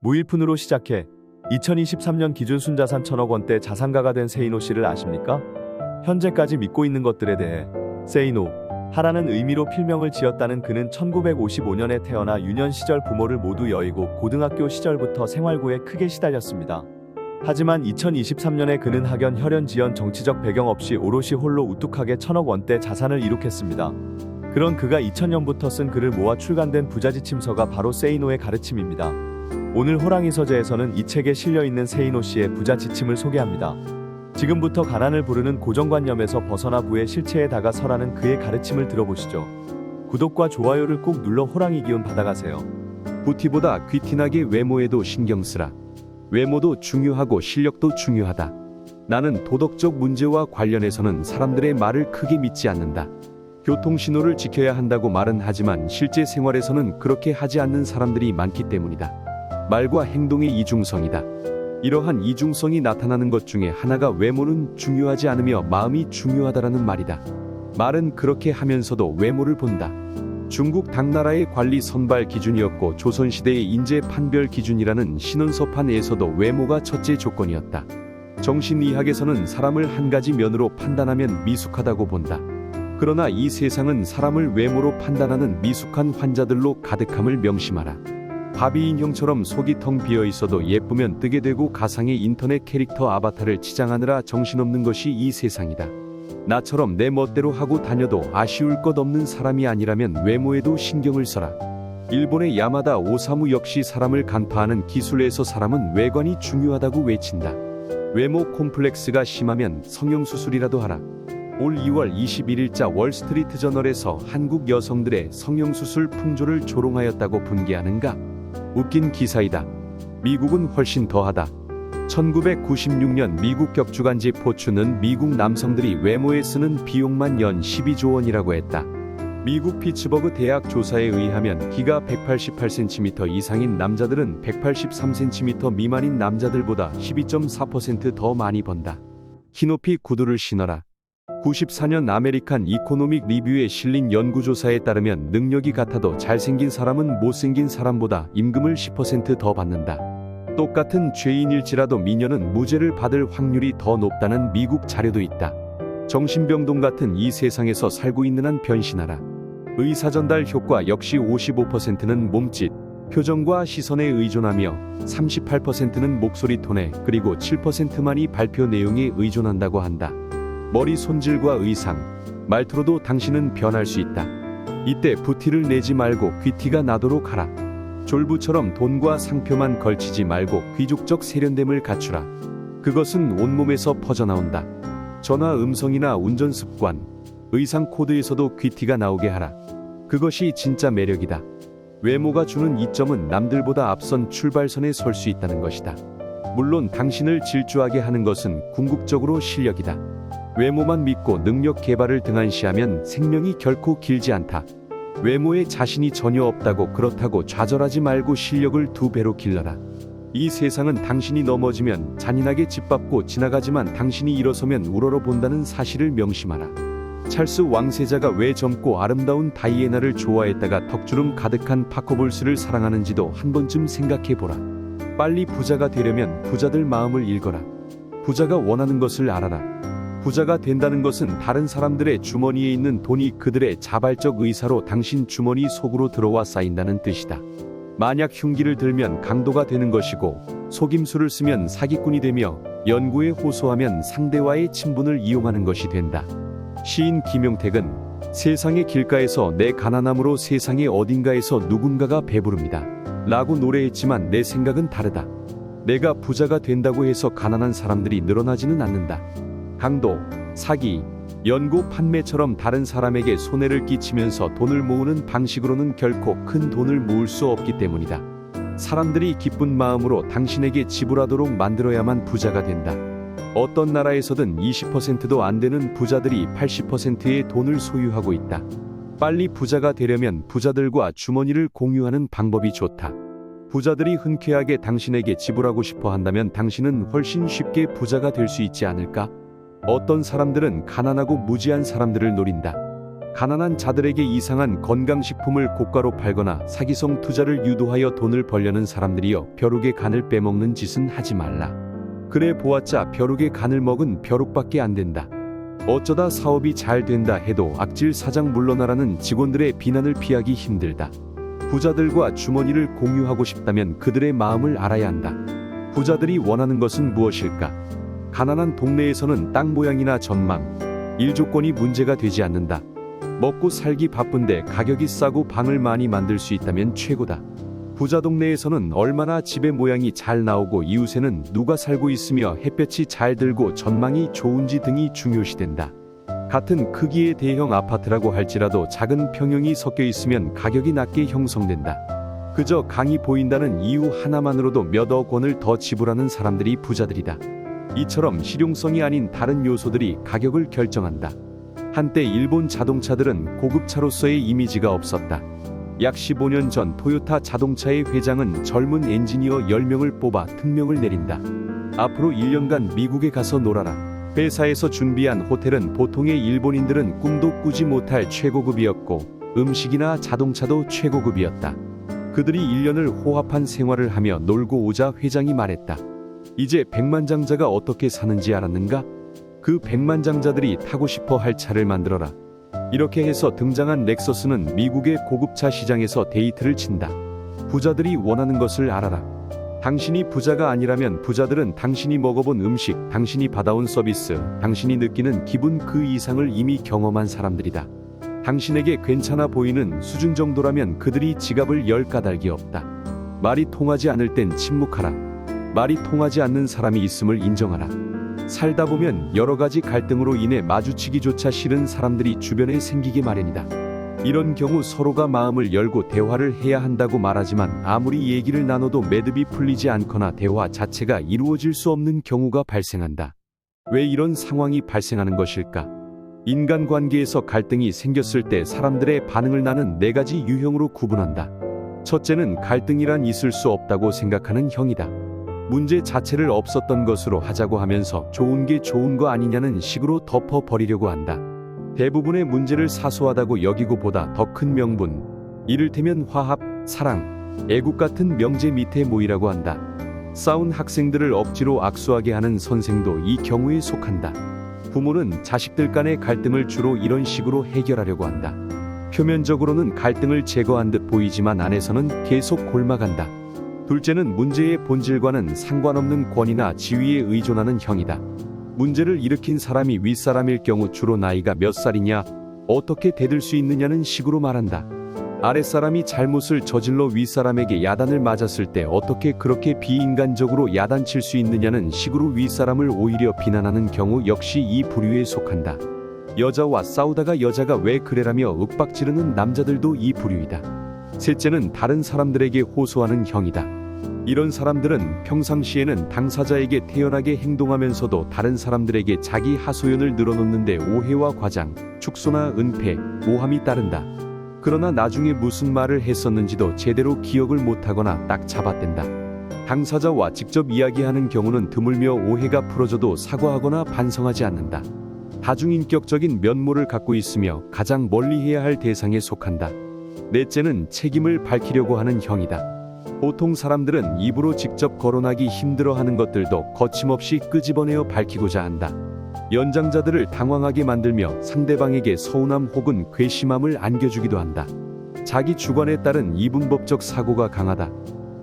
무일푼으로 시작해 2023년 기준 순자산 1,000억 원대 자산가가 된 세이노 씨를 아십니까? 현재까지 믿고 있는 것들에 대해 세이노 하라는 의미로 필명을 지었다는 그는 1955년에 태어나 유년 시절 부모를 모두 여의고 고등학교 시절부터 생활고에 크게 시달렸습니다. 하지만 2023년에 그는 학연, 혈연, 지연, 정치적 배경 없이 오롯이 홀로 우뚝하게 1,000억 원대 자산을 이룩했습니다. 그런 그가 2000년부터 쓴 글을 모아 출간된 부자지침서가 바로 세이노의 가르침입니다. 오늘 호랑이 서재에서는 이 책에 실려있는 세이노 씨의 부자지침을 소개합니다. 지금부터 가난을 부르는 고정관념에서 벗어나 부의 실체에 다가서라는 그의 가르침을 들어보시죠. 구독과 좋아요를 꼭 눌러 호랑이 기운 받아가세요. 부티보다 귀티나게 외모에도 신경 쓰라. 외모도 중요하고 실력도 중요하다. 나는 도덕적 문제와 관련해서는 사람들의 말을 크게 믿지 않는다. 교통신호를 지켜야 한다고 말은 하지만 실제 생활에서는 그렇게 하지 않는 사람들이 많기 때문이다. 말과 행동의 이중성이다. 이러한 이중성이 나타나는 것 중에 하나가 외모는 중요하지 않으며 마음이 중요하다라는 말이다. 말은 그렇게 하면서도 외모를 본다. 중국 당나라의 관리 선발 기준이었고 조선시대의 인재 판별 기준이라는 신원서판에서도 외모가 첫째 조건이었다. 정신의학에서는 사람을 한 가지 면으로 판단하면 미숙하다고 본다. 그러나 이 세상은 사람을 외모로 판단하는 미숙한 환자들로 가득함을 명심하라. 바비 인형처럼 속이 텅 비어 있어도 예쁘면 뜨게 되고 가상의 인터넷 캐릭터 아바타를 치장하느라 정신없는 것이 이 세상이다. 나처럼 내 멋대로 하고 다녀도 아쉬울 것 없는 사람이 아니라면 외모에도 신경을 써라. 일본의 야마다 오사무 역시 사람을 간파하는 기술에서 사람은 외관이 중요하다고 외친다. 외모 콤플렉스가 심하면 성형수술이라도 하라. 올 2월 21일자 월스트리트 저널에서 한국 여성들의 성형수술 풍조를 조롱하였다고 분개하는가? 웃긴 기사이다. 미국은 훨씬 더하다. 1996년 미국 격주간지 포춘은 미국 남성들이 외모에 쓰는 비용만 연 12조 원이라고 했다. 미국 피츠버그 대학 조사에 의하면 키가 188cm 이상인 남자들은 183cm 미만인 남자들보다 12.4% 더 많이 번다. 키높이 구두를 신어라. 94년 아메리칸 이코노믹 리뷰에 실린 연구조사에 따르면 능력이 같아도 잘생긴 사람은 못생긴 사람보다 임금을 10% 더 받는다. 똑같은 죄인일지라도 미녀는 무죄를 받을 확률이 더 높다는 미국 자료도 있다. 정신병동 같은 이 세상에서 살고 있는 한 변신하라. 의사 전달 효과 역시 55%는 몸짓, 표정과 시선에 의존하며 38%는 목소리 톤에 그리고 7%만이 발표 내용에 의존한다고 한다. 머리 손질과 의상, 말투로도 당신은 변할 수 있다. 이때 부티를 내지 말고 귀티가 나도록 하라. 졸부처럼 돈과 상표만 걸치지 말고 귀족적 세련됨을 갖추라. 그것은 온몸에서 퍼져나온다. 전화 음성이나 운전 습관, 의상 코드에서도 귀티가 나오게 하라. 그것이 진짜 매력이다. 외모가 주는 이점은 남들보다 앞선 출발선에 설 수 있다는 것이다. 물론 당신을 질주하게 하는 것은 궁극적으로 실력이다. 외모만 믿고 능력 개발을 등한시하면 생명이 결코 길지 않다. 외모에 자신이 전혀 없다고 그렇다고 좌절하지 말고 실력을 2배로 길러라. 이 세상은 당신이 넘어지면 잔인하게 짓밟고 지나가지만 당신이 일어서면 우러러 본다는 사실을 명심하라. 찰스 왕세자가 왜 젊고 아름다운 다이애나를 좋아했다가 턱주름 가득한 파커볼스를 사랑하는지도 한 번쯤 생각해보라. 빨리 부자가 되려면 부자들 마음을 읽어라. 부자가 원하는 것을 알아라. 부자가 된다는 것은 다른 사람들의 주머니에 있는 돈이 그들의 자발적 의사로 당신 주머니 속으로 들어와 쌓인다는 뜻이다. 만약 흉기를 들면 강도가 되는 것이고 속임수를 쓰면 사기꾼이 되며 연구에 호소하면 상대와의 친분을 이용하는 것이 된다. 시인 김용택은 세상의 길가에서 내 가난함으로 세상의 어딘가에서 누군가가 배부릅니다. 라고 노래했지만 내 생각은 다르다. 내가 부자가 된다고 해서 가난한 사람들이 늘어나지는 않는다. 강도, 사기, 연고 판매처럼 다른 사람에게 손해를 끼치면서 돈을 모으는 방식으로는 결코 큰 돈을 모을 수 없기 때문이다. 사람들이 기쁜 마음으로 당신에게 지불하도록 만들어야만 부자가 된다. 어떤 나라에서든 20%도 안 되는 부자들이 80%의 돈을 소유하고 있다. 빨리 부자가 되려면 부자들과 주머니를 공유하는 방법이 좋다. 부자들이 흔쾌하게 당신에게 지불하고 싶어 한다면 당신은 훨씬 쉽게 부자가 될 수 있지 않을까? 어떤 사람들은 가난하고 무지한 사람들을 노린다. 가난한 자들에게 이상한 건강식품을 고가로 팔거나 사기성 투자를 유도하여 돈을 벌려는 사람들이여, 벼룩의 간을 빼먹는 짓은 하지 말라. 그래 보았자 벼룩의 간을 먹은 벼룩밖에 안 된다. 어쩌다 사업이 잘 된다 해도 악질 사장 물러나라는 직원들의 비난을 피하기 힘들다. 부자들과 주머니를 공유하고 싶다면 그들의 마음을 알아야 한다. 부자들이 원하는 것은 무엇일까? 가난한 동네에서는 땅 모양이나 전망, 일 조건이 문제가 되지 않는다. 먹고 살기 바쁜데 가격이 싸고 방을 많이 만들 수 있다면 최고다. 부자 동네에서는 얼마나 집의 모양이 잘 나오고 이웃에는 누가 살고 있으며 햇볕이 잘 들고 전망이 좋은지 등이 중요시된다. 같은 크기의 대형 아파트라고 할지라도 작은 평형이 섞여 있으면 가격이 낮게 형성된다. 그저 강이 보인다는 이유 하나만으로도 몇 억 원을 더 지불하는 사람들이 부자들이다. 이처럼 실용성이 아닌 다른 요소들이 가격을 결정한다. 한때 일본 자동차들은 고급차로서의 이미지가 없었다. 약 15년 전 토요타 자동차의 회장은 젊은 엔지니어 10명을 뽑아 특명을 내린다. 앞으로 1년간 미국에 가서 놀아라. 회사에서 준비한 호텔은 보통의 일본인들은 꿈도 꾸지 못할 최고급이었고 음식이나 자동차도 최고급이었다. 그들이 1년을 호합한 생활을 하며 놀고 오자 회장이 말했다. 이제 백만장자가 어떻게 사는지 알았는가? 그 백만장자들이 타고 싶어 할 차를 만들어라. 이렇게 해서 등장한 렉서스는 미국의 고급차 시장에서 데이트를 친다. 부자들이 원하는 것을 알아라. 당신이 부자가 아니라면 부자들은 당신이 먹어본 음식, 당신이 받아온 서비스, 당신이 느끼는 기분 그 이상을 이미 경험한 사람들이다. 당신에게 괜찮아 보이는 수준 정도라면 그들이 지갑을 열 까닭이 없다. 말이 통하지 않을 땐 침묵하라. 말이 통하지 않는 사람이 있음을 인정하라. 살다 보면 여러 가지 갈등으로 인해 마주치기조차 싫은 사람들이 주변에 생기기 마련이다. 이런 경우 서로가 마음을 열고 대화를 해야 한다고 말하지만 아무리 얘기를 나눠도 매듭이 풀리지 않거나 대화 자체가 이루어질 수 없는 경우가 발생한다. 왜 이런 상황이 발생하는 것일까? 인간관계에서 갈등이 생겼을 때 사람들의 반응을 나는 4가지 유형으로 구분한다. 첫째는 갈등이란 있을 수 없다고 생각하는 형이다. 문제 자체를 없었던 것으로 하자고 하면서 좋은 게 좋은 거 아니냐는 식으로 덮어버리려고 한다. 대부분의 문제를 사소하다고 여기고 보다 더 큰 명분, 이를테면 화합, 사랑, 애국 같은 명제 밑에 모이라고 한다. 싸운 학생들을 억지로 악수하게 하는 선생도 이 경우에 속한다. 부모는 자식들 간의 갈등을 주로 이런 식으로 해결하려고 한다. 표면적으로는 갈등을 제거한 듯 보이지만 안에서는 계속 골마간다. 둘째는 문제의 본질과는 상관없는 권위나 지위에 의존하는 형이다. 문제를 일으킨 사람이 윗사람일 경우 주로 나이가 몇 살이냐, 어떻게 대들 수 있느냐는 식으로 말한다. 아랫사람이 잘못을 저질러 윗사람에게 야단을 맞았을 때 어떻게 그렇게 비인간적으로 야단칠 수 있느냐는 식으로 윗사람을 오히려 비난하는 경우 역시 이 부류에 속한다. 여자와 싸우다가 여자가 왜 그래라며 윽박지르는 남자들도 이 부류이다. 셋째는 다른 사람들에게 호소하는 형이다. 이런 사람들은 평상시에는 당사자에게 태연하게 행동하면서도 다른 사람들에게 자기 하소연을 늘어놓는데 오해와 과장, 축소나 은폐, 모함이 따른다. 그러나 나중에 무슨 말을 했었는지도 제대로 기억을 못하거나 딱 잡아댄다. 당사자와 직접 이야기하는 경우는 드물며 오해가 풀어져도 사과하거나 반성하지 않는다. 다중인격적인 면모를 갖고 있으며 가장 멀리해야 할 대상에 속한다. 넷째는 책임을 밝히려고 하는 형이다. 보통 사람들은 입으로 직접 거론하기 힘들어하는 것들도 거침없이 끄집어내어 밝히고자 한다. 연장자들을 당황하게 만들며 상대방에게 서운함 혹은 괘씸함을 안겨주기도 한다. 자기 주관에 따른 이분법적 사고가 강하다.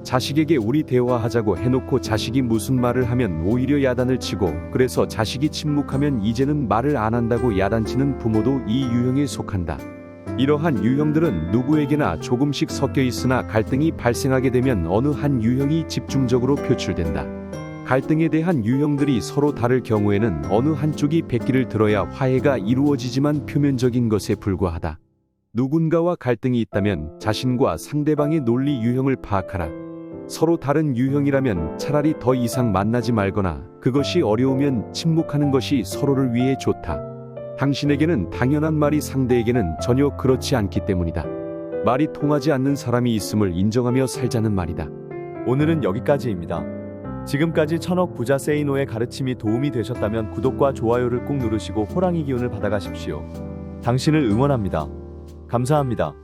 자식에게 우리 대화하자고 해놓고 자식이 무슨 말을 하면 오히려 야단을 치고, 그래서 자식이 침묵하면 이제는 말을 안 한다고 야단치는 부모도 이 유형에 속한다. 이러한 유형들은 누구에게나 조금씩 섞여 있으나 갈등이 발생하게 되면 어느 한 유형이 집중적으로 표출된다. 갈등에 대한 유형들이 서로 다를 경우에는 어느 한쪽이 백기를 들어야 화해가 이루어지지만 표면적인 것에 불과하다. 누군가와 갈등이 있다면 자신과 상대방의 논리 유형을 파악하라. 서로 다른 유형이라면 차라리 더 이상 만나지 말거나 그것이 어려우면 침묵하는 것이 서로를 위해 좋다. 당신에게는 당연한 말이 상대에게는 전혀 그렇지 않기 때문이다. 말이 통하지 않는 사람이 있음을 인정하며 살자는 말이다. 오늘은 여기까지입니다. 지금까지 천억 부자 세이노의 가르침이 도움이 되셨다면 구독과 좋아요를 꾹 누르시고 호랑이 기운을 받아가십시오. 당신을 응원합니다. 감사합니다.